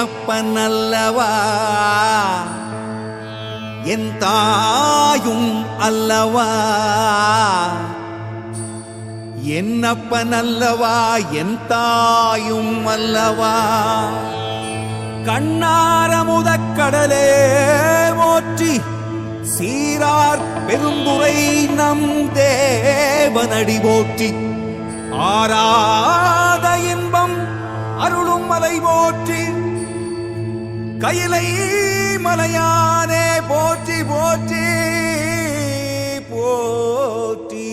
என்னப்பனல்லவா என் தாயும் அல்லவா என்னப்பனல்லவா என் தாயும் அல்லவா கண்ணாரமுதக் கடலே போற்றி சீரார் பெருந்துரை நம் தேவனடி போற்றி ஆராத இன்பம் அருளும் மலை போற்றி கையிலை மலையானே போற்றி போற்றி போற்றி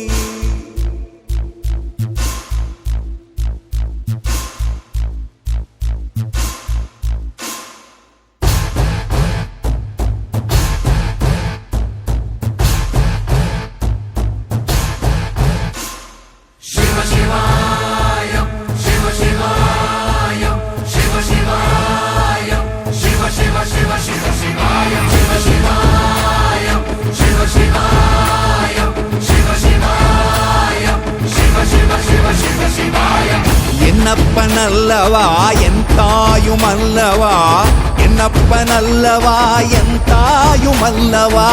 என்னப்பனல்லவா என் தாயும் அல்லவா என்னப்பனல்லவா என் தாயும் அல்லவா